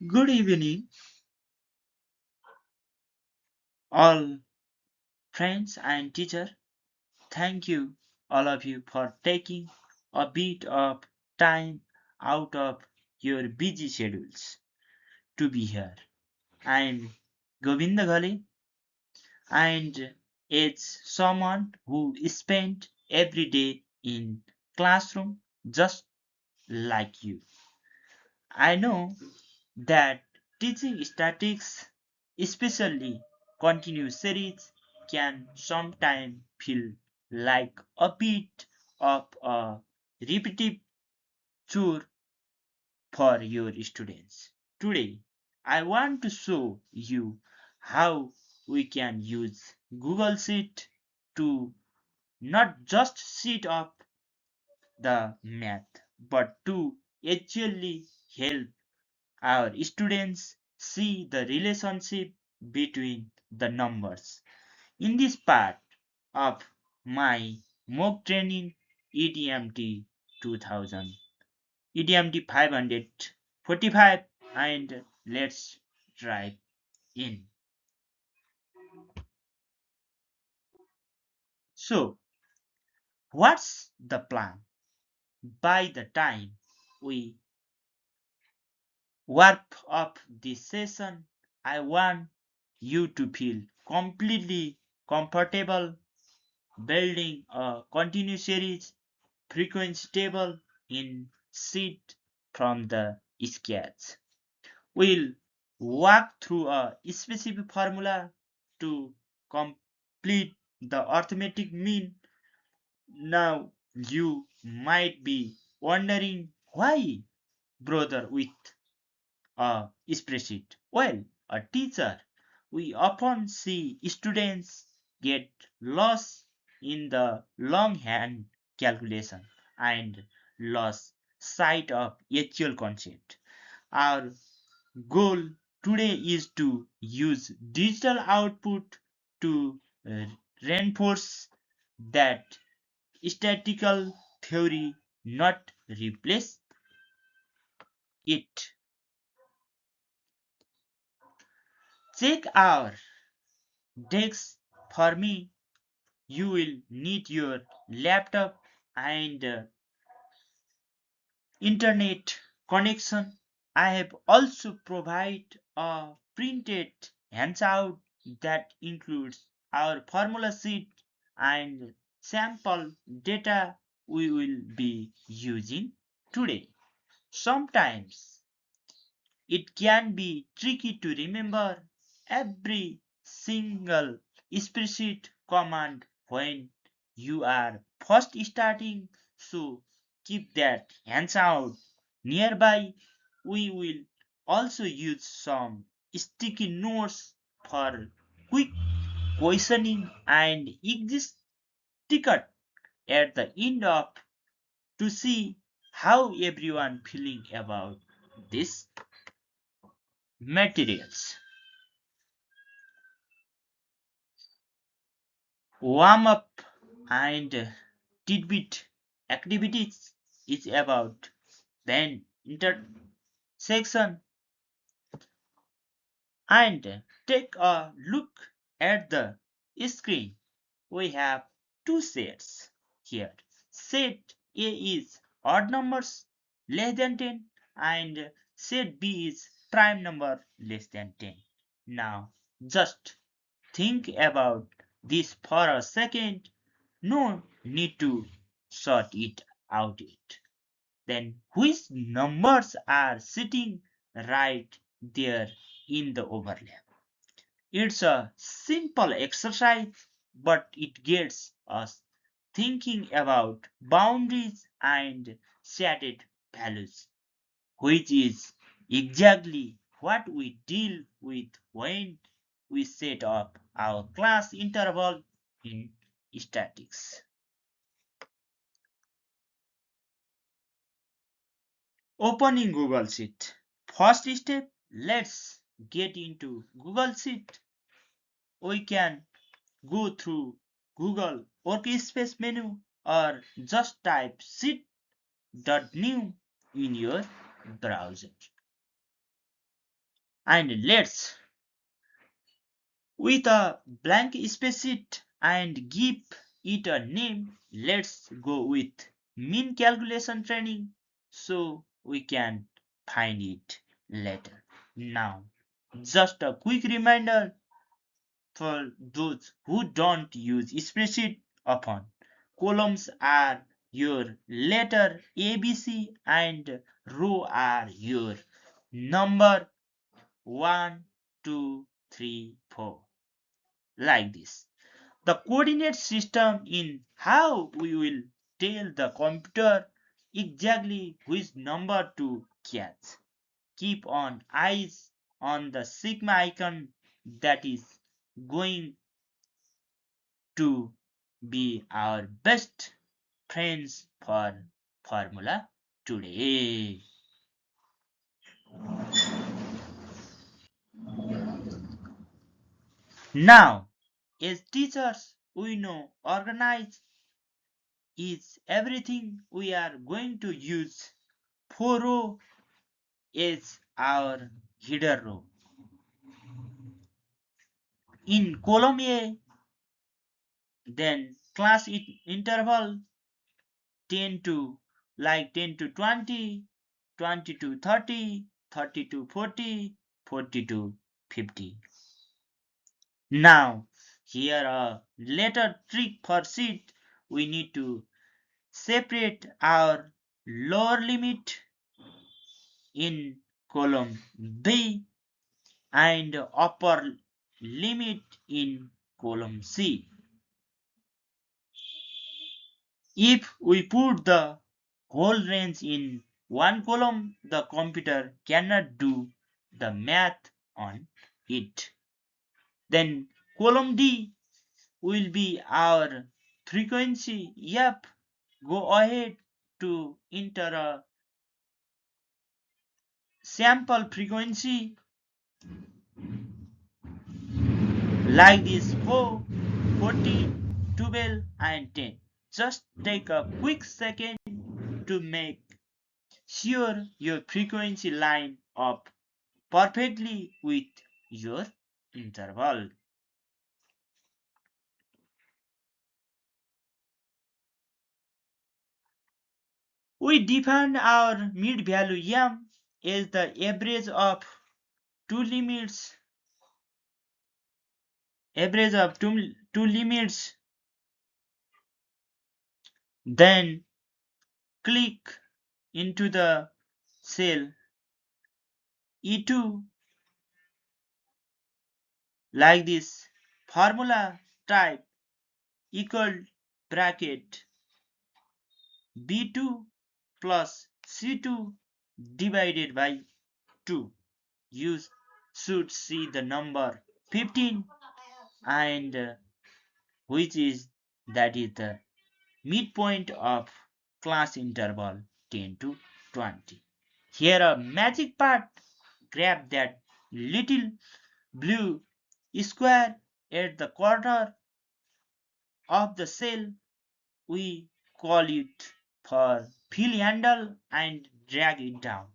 Good evening, all friends and teacher. Thank you, all of you, for taking a bit of time out of your busy schedules to be here. I'm Govinda Ghale, and it's someone who spent every day in classroom just like you. I know that teaching statistics, especially continuous series, can sometimes feel like a bit of a repetitive chore for your students. Today, I want to show you how we can use Google Sheet to not just sheet up the math, but to actually help our students see the relationship between the numbers. In this part of my mock training EDMT 2000, EDMT 545, and let's dive in. So, what's the plan? By the time we wrap up this session, I want you to feel completely comfortable building a continuous series frequency table in sheet from the sketch. We'll walk through a specific formula to complete the arithmetic mean. Now you might be wondering why brother with a spreadsheet. Well, a teacher, we often see students get lost in the longhand calculation and lose sight of actual concept. Our goal today is to use digital output to reinforce that statistical theory, not replace it. Check our decks. For me, you will need your laptop and internet connection. I have also provided a printed handout that includes our formula sheet and sample data we will be using today. Sometimes it can be tricky to remember every single spreadsheet command when you are first starting, so keep that hands out nearby. We will also use some sticky notes for quick questioning and exit ticket at the end of to see how everyone feeling about this materials. Warm up and tidbit activities is about then intersection and take a look at the screen. We have two sets here. Set A is odd numbers less than 10 and set B is prime number less than 10. Now just think about this for a second. No need to sort it out yet. Then which numbers are sitting right there in the overlap? It's a simple exercise, but it gets us thinking about boundaries and shaded values, which is exactly what we deal with when we set up our class interval in statics. Opening Google Sheet. First step, let's get into Google Sheet. We can go through Google Workspace menu or just type sheet.new in your browser. And let's, with a blank spreadsheet and give it a name, let's go with mean calculation training so we can find it later. Now, just a quick reminder for those who don't use spreadsheet often. Columns are your letter ABC and row are your number 1, 2, 3, 4. Like this. The coordinate system in how we will tell the computer exactly which number to catch. Keep on eyes on the sigma icon that is going to be our best friends for formula today. Now, as teachers, we know organize is everything. We are going to use 4 row as our header row. In column A, then class interval 10 to 10 to 20, 20 to 30, 30 to 40, 40 to 50. Now, here a later trick for sheet. We need to separate our lower limit in column B and upper limit in column C. If we put the whole range in one column, the computer cannot do the math on it. Then column D will be our frequency. Yep, go ahead to enter a sample frequency like this 4, 14, 12 and 10. Just take a quick second to make sure your frequency line up perfectly with your interval. We define our mid value m as the average of two limits, two limits. Then click into the cell E2 like this. Formula type equal bracket B2 plus C2 divided by 2. You should see the number 15 and which is that is the midpoint of class interval 10 to 20. Here a magic part. Grab that little blue square at the corner of the cell. We call it for fill handle and drag it down.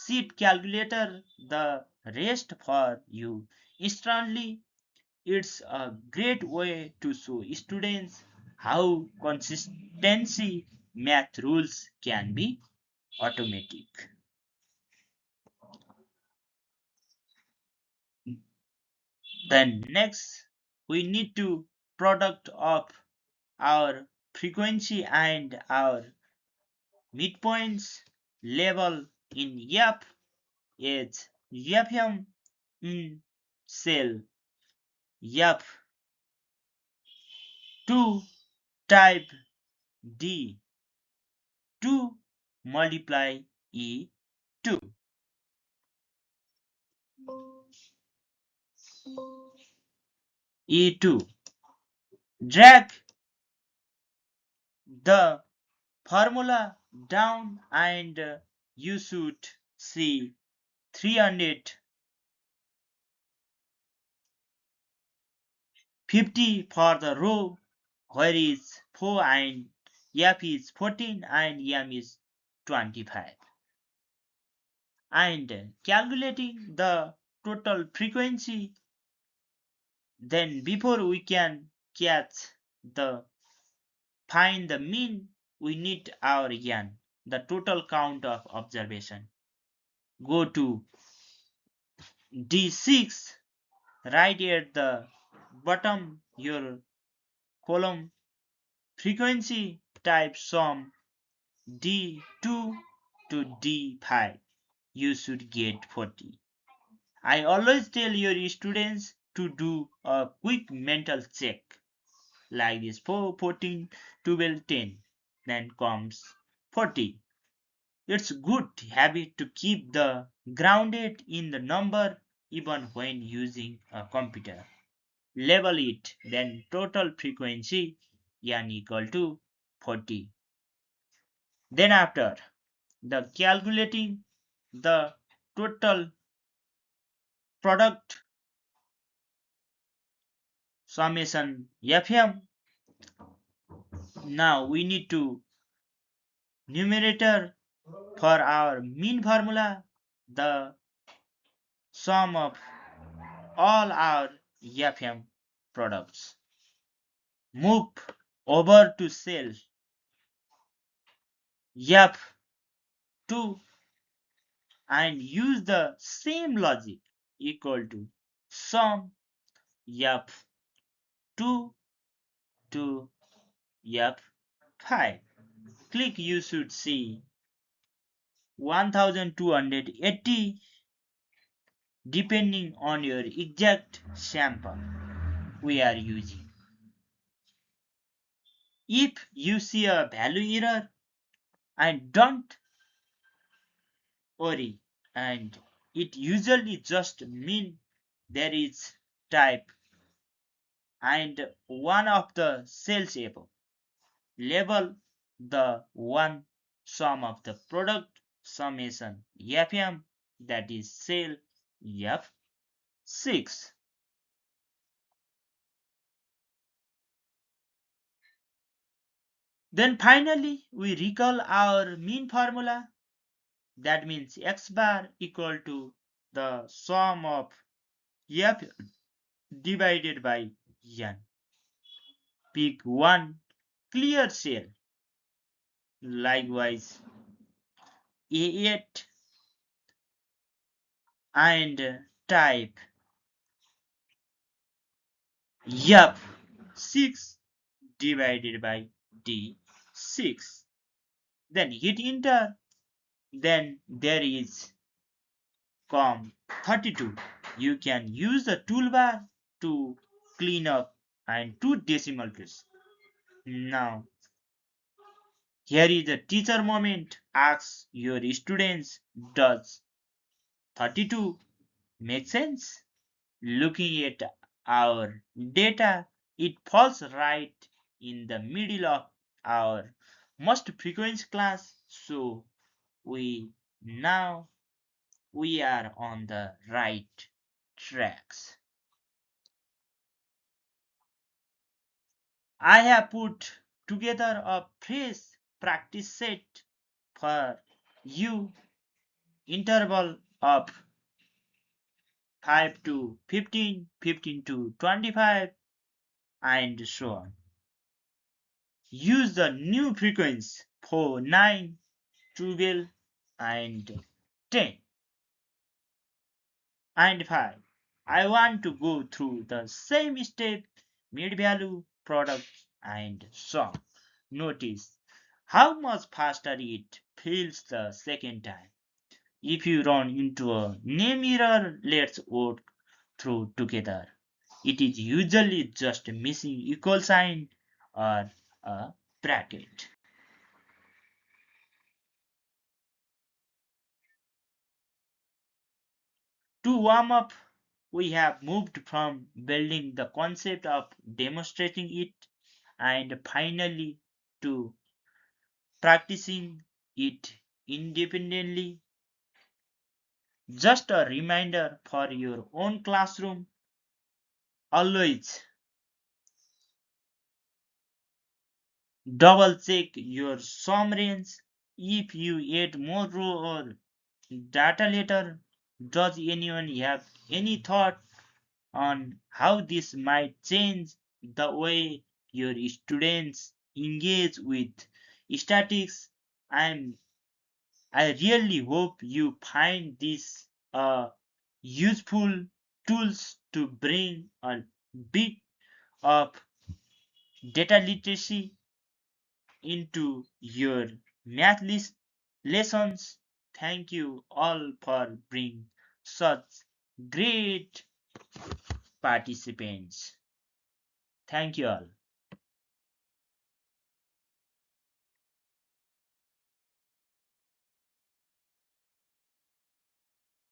Sheet calculator the rest for you instantly. It's a great way to show students how consistency math rules can be automatic. Then next we need to product of our frequency and our midpoints level in F is FM in cell F2 type D 2 multiply E2. E2. Drag the formula down and you should see 350 for the row where is 4 and F is 14 and M is 25. and calculating the total frequency. Then before we can catch the find the mean, we need our n, the total count of observation. Go to D6, right at the bottom your column frequency, type sum D2 to D5. You should get 40. I always tell your students to do a quick mental check like this: 4, 14, 12, 10. Then comes 40. It's good habit to keep the grounded in the number even when using a computer. Label it, then total frequency n equal to 40. Then after the calculating the total product summation fm, now we need to numerator for our mean formula the sum of all our fm products. Move over to cell F2 and use the same logic equal to sum F2 to F5. Click, you should see 1280 depending on your exact sample we are using. If you see a value error, and don't worry, and it usually just means there is type and one of the cells above. Label the one sum of the product summation fm, that is cell F6. Then finally we recall our mean formula, that means x bar equal to the sum of f divided by n. Pick one clear cell, likewise A8, and type F6 divided by D6. Then hit enter. Then there is com 32. You can use the toolbar to clean up and two decimal place. Now here is the teacher moment. Ask your students, does 32 make sense? Looking at our data, it falls right in the middle of our most frequent class. So we now we are on the right tracks. I have put together a fresh practice set for you, interval of 5 to 15, 15 to 25, and so on. Use the new frequency for 9, 12, and 10, and 5. I want to go through the same step: mid value, product, and sum. Notice how much faster it feels the second time. If you run into a name error, let's work through together. It is usually just missing equal sign or a bracket. To warm up, we have moved from building the concept of demonstrating it and finally to practicing it independently. Just a reminder for your own classroom: always double check your sum range. If you add more row or data later. Does anyone have any thought on how this might change the way your students engage with statistics? And I really hope you find this useful tools to bring a bit of data literacy into your math lessons. Thank you all for being such great participants. Thank you all.